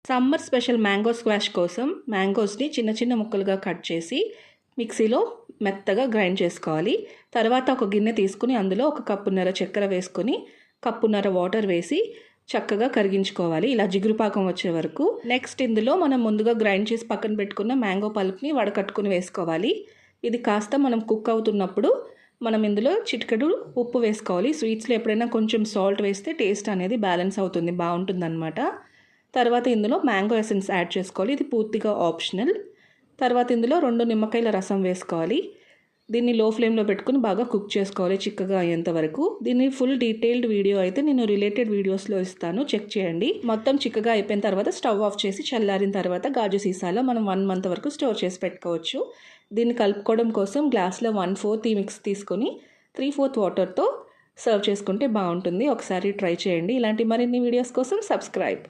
Summer special mango squash కోసం మ్యాంగోస్ని చిన్న చిన్న ముక్కలుగా కట్ చేసి మిక్సీలో మెత్తగా గ్రైండ్ చేసుకోవాలి. తర్వాత ఒక గిన్నె తీసుకుని అందులో 1 కప్పున్నర చక్కెర వేసుకొని కప్పున్నర వాటర్ వేసి చక్కగా కరిగించుకోవాలి, ఇలా జిగురుపాకం వచ్చే వరకు. నెక్స్ట్ ఇందులో మనం ముందుగా గ్రైండ్ చేసి పక్కన పెట్టుకున్న మ్యాంగో పల్ప్ని వడకట్టుకుని వేసుకోవాలి. ఇది కాస్త మనం కుక్ అవుతున్నప్పుడు మనం ఇందులో చిటికెడు ఉప్పు వేసుకోవాలి. స్వీట్స్లో ఎప్పుడైనా కొంచెం సాల్ట్ వేస్తే టేస్ట్ అనేది బ్యాలెన్స్ అవుతుంది, బాగుంటుందన్నమాట. తర్వాత ఇందులో మ్యాంగో ఎసెన్స్ యాడ్ చేసుకోవాలి, ఇది పూర్తిగా ఆప్షనల్. తర్వాత ఇందులో 2 నిమ్మకాయల రసం వేసుకోవాలి. దీన్ని లో ఫ్లేమ్లో పెట్టుకుని బాగా కుక్ చేసుకోవాలి చిక్కగా అయ్యేంత వరకు. దీన్ని ఫుల్ డీటెయిల్డ్ వీడియో అయితే నేను రిలేటెడ్ వీడియోస్లో ఇస్తాను, చెక్ చేయండి. మొత్తం చిక్కగా అయిపోయిన తర్వాత స్టవ్ ఆఫ్ చేసి చల్లారిన తర్వాత గాజు సీసాలో మనం 1 మంత్ వరకు స్టోర్ చేసి పెట్టుకోవచ్చు. దీన్ని కలుపుకోవడం కోసం గ్లాస్లో 1/4 ఈ మిక్స్ తీసుకొని 3/4 వాటర్తో సర్వ్ చేసుకుంటే బాగుంటుంది. ఒకసారి ట్రై చేయండి. ఇలాంటి మరిన్ని వీడియోస్ కోసం సబ్స్క్రైబ్.